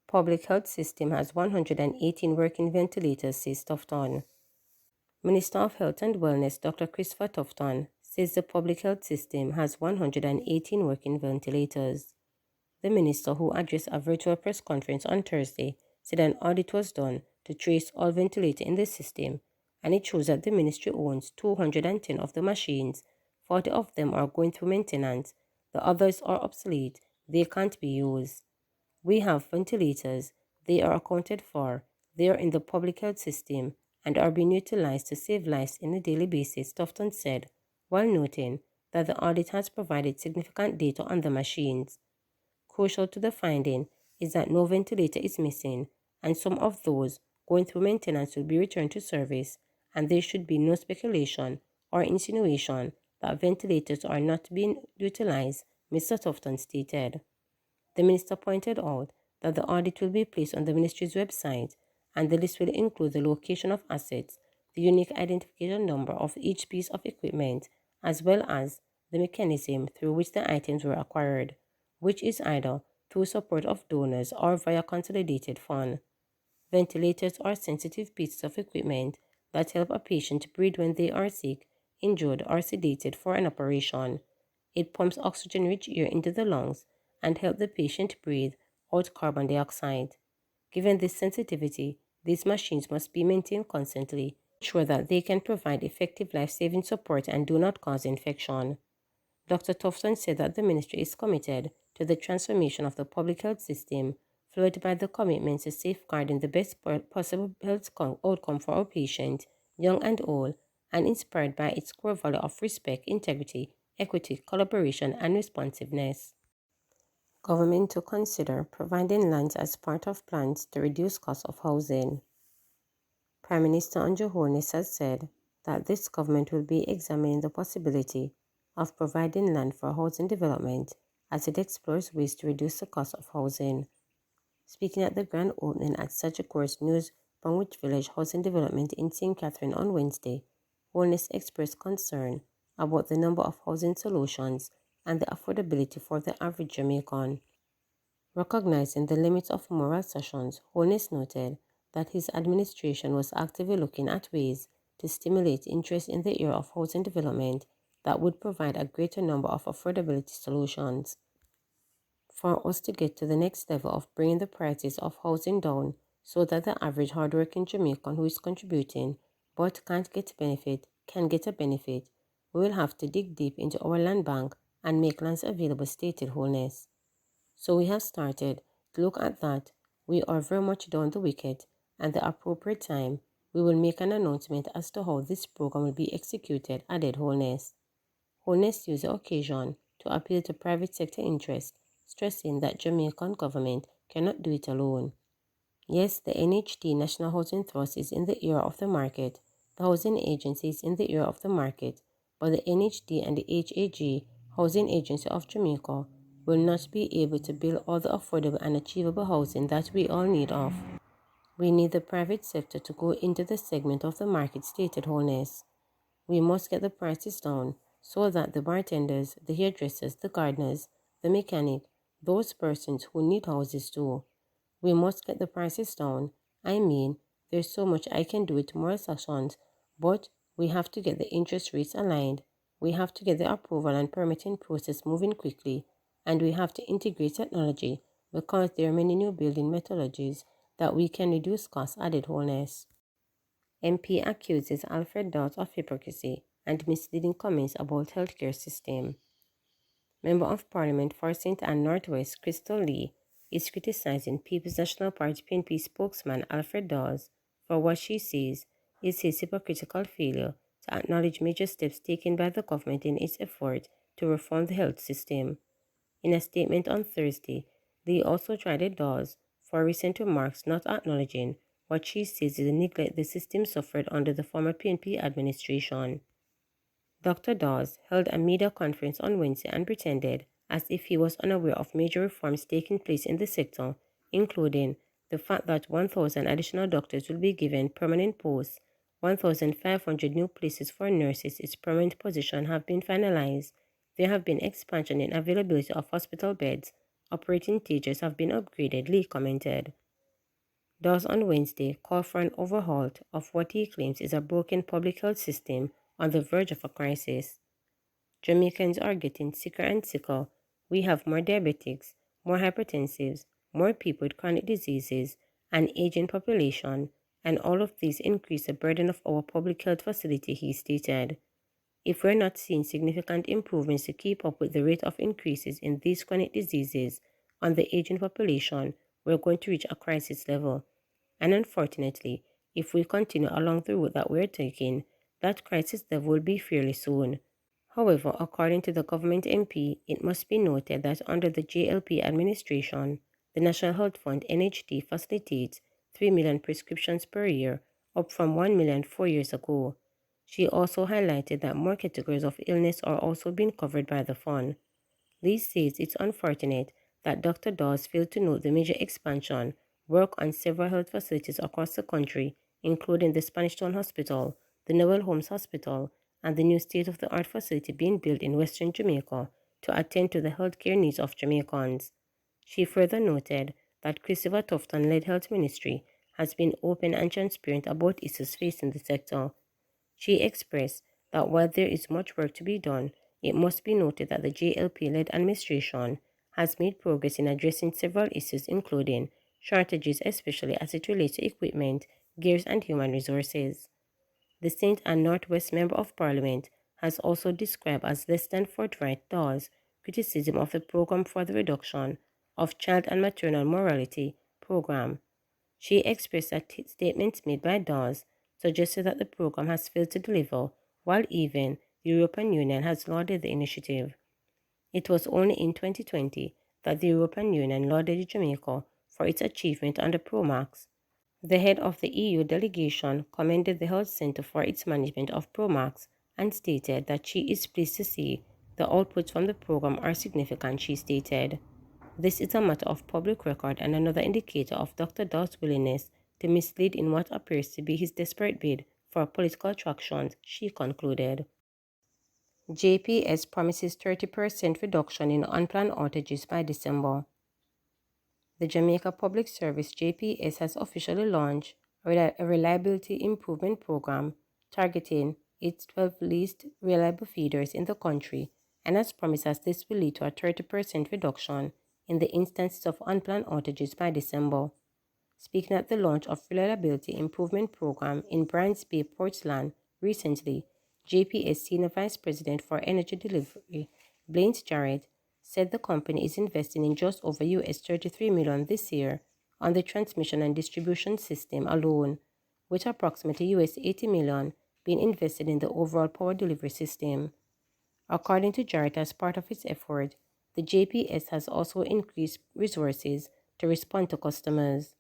Public health system has 118 working ventilators, says Tufton. Minister of Health and Wellness Dr. Christopher Tufton says the public health system has 118 working ventilators. The minister, who addressed a virtual press conference on Thursday, said an audit was done to trace all ventilators in the system, and it shows that the ministry owns 210 of the machines. 40 of them are going through maintenance. The others are obsolete. They can't be used. We have ventilators. They are accounted for. They are in the public health system and are being utilized to save lives on a daily basis, Tufton said, while noting that the audit has provided significant data on the machines. Crucial to the finding is that no ventilator is missing, and some of those going through maintenance will be returned to service, and there should be no speculation or insinuation that ventilators are not being utilized, Mr. Tufton stated. The minister pointed out that the audit will be placed on the ministry's website, and the list will include the location of assets, the unique identification number of each piece of equipment, as well as the mechanism through which the items were acquired, which is either through support of donors or via consolidated fund. Ventilators are sensitive pieces of equipment that help a patient breathe when they are sick, injured, or sedated for an operation. It pumps oxygen-rich air into the lungs and helps the patient breathe out carbon dioxide. Given this sensitivity, these machines must be maintained constantly to ensure that they can provide effective life-saving support and do not cause infection. Dr. Tufton said that the ministry is committed to the transformation of the public health system, fueled by the commitment to safeguarding the best possible health outcome for our patients, young and old, and inspired by its core value of respect, integrity, equity, collaboration, and responsiveness. Government to consider providing lands as part of plans to reduce cost of housing. Prime Minister Anjo Holness has said that this government will be examining the possibility of providing land for housing development as it explores ways to reduce the cost of housing. Speaking at the grand opening at Sagicor's News Bromwich Village Housing Development in St. Catherine on Wednesday, Holness expressed concern about the number of housing solutions and the affordability for the average Jamaican. Recognizing the limits of moral sessions, Holness noted that his administration was actively looking at ways to stimulate interest in the area of housing development that would provide a greater number of affordability solutions. For us to get to the next level of bringing the prices of housing down so that the average hardworking Jamaican who is contributing but can't get benefit can get a benefit, we will have to dig deep into our land bank and make lands available, stated Holness. So we have started to look at that. We are very much down the wicket, and the appropriate time we will make an announcement as to how this program will be executed, added Holness. Holness used the occasion to appeal to private sector interest, stressing that Jamaican government cannot do it alone. Yes, the NHD National Housing Trust is in the ear of the market, the housing agency is in the ear of the market, but the NHD and the HAG, Housing Agency of Jamaica, will not be able to build all the affordable and achievable housing that we all need of. We need the private sector to go into the segment of the market, stated Holness. We must get the prices down so that the bartenders, the hairdressers, the gardeners, the mechanic, those persons who need houses too. We must get the prices down. I mean, there's so much I can do with more sessions, but we have to get the interest rates aligned. We have to get the approval and permitting process moving quickly, and we have to integrate technology because there are many new building methodologies that we can reduce costs, added Holness. MP accuses Alfred Dawes of hypocrisy and misleading comments about healthcare system. Member of Parliament for St. Ann Northwest, Crystal Lee, is criticizing People's National Party PNP spokesman Alfred Dawes for what she says is his hypocritical failure to acknowledge major steps taken by the government in its effort to reform the health system. In a statement on Thursday, Lee also chided Dawes for recent remarks not acknowledging what she says is the neglect the system suffered under the former PNP administration. Dr. Dawes held a media conference on Wednesday and pretended as if he was unaware of major reforms taking place in the sector, including the fact that 1,000 additional doctors will be given permanent posts 1,500 new places for nurses in permanent position have been finalized. There have been expansion in availability of hospital beds. Operating theatres have been upgraded, Lee commented. Dawes on Wednesday called for an overhaul of what he claims is a broken public health system on the verge of a crisis. Jamaicans are getting sicker and sicker. We have more diabetics, more hypertensives, more people with chronic diseases, an aging population, and all of these increase the burden of our public health facility, he stated. If we're not seeing significant improvements to keep up with the rate of increases in these chronic diseases on the aging population, we're going to reach a crisis level. And unfortunately, if we continue along the route that we're taking, that crisis level will be fairly soon. However, according to the government MP, it must be noted that under the JLP administration, the National Health Fund NHD facilitates 3 million prescriptions per year, up from 1 million 4 years ago. She also highlighted that more categories of illness are also being covered by the fund. Lee says it's unfortunate that Dr. Dawes failed to note the major expansion work on several health facilities across the country, including the Spanish Town Hospital, the Noel Holmes Hospital, and the new state-of-the-art facility being built in Western Jamaica to attend to the healthcare needs of Jamaicans. She further noted that Christopher Tufton-led Health Ministry has been open and transparent about issues facing the sector. She expressed that while there is much work to be done, it must be noted that the JLP-led administration has made progress in addressing several issues including shortages, especially as it relates to equipment, gears and human resources. The Saint and Northwest Member of Parliament has also described as less than forthright Dawes' criticism of the Programme for the Reduction of Child and Maternal Mortality program. She expressed that statements made by Dawes suggested that the program has failed to deliver, while even the European Union has lauded the initiative. It was only in 2020 that the European Union lauded Jamaica for its achievement under PROMAX. The head of the EU delegation commended the health centre for its management of PROMAX and stated that she is pleased to see the outputs from the program are significant, she stated. This is a matter of public record and another indicator of Dr. Dawes' willingness to mislead in what appears to be his desperate bid for political traction, she concluded. JPS promises 30% reduction in unplanned outages by December. The Jamaica Public Service JPS has officially launched a reliability improvement program targeting its 12 least reliable feeders in the country and has promised that this will lead to a 30% reduction in the instances of unplanned outages by December. Speaking at the launch of Reliability Improvement Program in Bryan's Bay, Portland recently, JPS Senior Vice President for Energy Delivery, Blaine Jarrett, said the company is investing in just over US $33 million this year on the transmission and distribution system alone, with approximately US $80 million being invested in the overall power delivery system. According to Jarrett, as part of its effort, the JPS has also increased resources to respond to customers.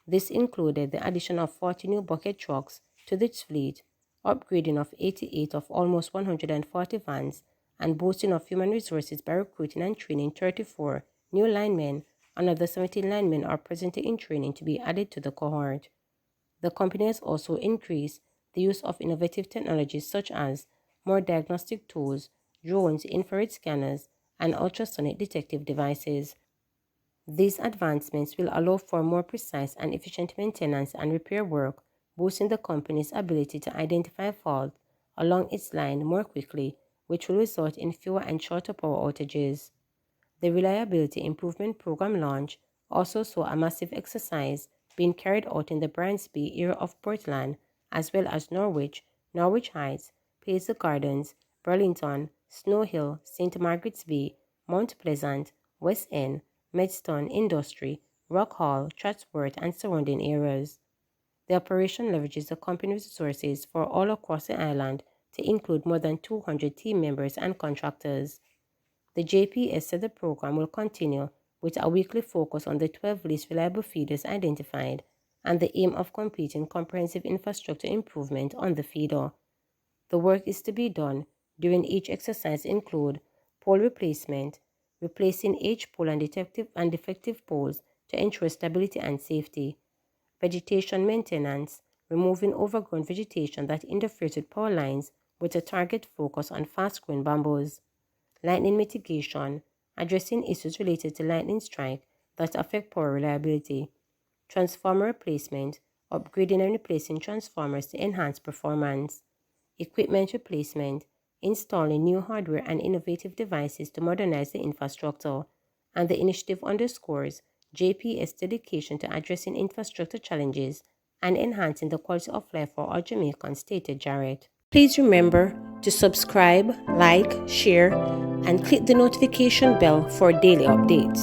This included the addition of 40 new bucket trucks to its fleet, upgrading of 88 of almost 140 vans, and boosting of human resources by recruiting and training 34 new linemen. Another 17 linemen are presently in training to be added to the cohort. The company has also increased the use of innovative technologies such as more diagnostic tools, drones, infrared scanners, and ultrasonic detective devices. These advancements will allow for more precise and efficient maintenance and repair work, boosting the company's ability to identify faults along its line more quickly, which will result in fewer and shorter power outages. The Reliability Improvement Program launch also saw a massive exercise being carried out in the Bryan's Bay area of Portland, as well as Norwich, Norwich Heights, Paisley Gardens, Burlington, Snow Hill, St. Margaret's Bay, Mount Pleasant, West End, Medstone Industry, Rock Hall, Chatsworth, and surrounding areas. The operation leverages the company's resources for all across the island to include more than 200 team members and contractors. The JPS said the program will continue with a weekly focus on the 12 least reliable feeders identified and the aim of completing comprehensive infrastructure improvement on the feeder. The work is to be done during each exercise include pole replacement, replacing aged pole and defective poles to ensure stability and safety, vegetation maintenance, removing overgrown vegetation that interferes with power lines with a target focus on fast-growing bamboos. Lightning mitigation, addressing issues related to lightning strike that affect power reliability. Transformer replacement, upgrading and replacing transformers to enhance performance. Equipment replacement, installing new hardware and innovative devices to modernize the infrastructure. And the initiative underscores JPS dedication to addressing infrastructure challenges and enhancing the quality of life for all Jamaicans, stated Jarrett. Please remember to subscribe, like, share, and click the notification bell for daily updates.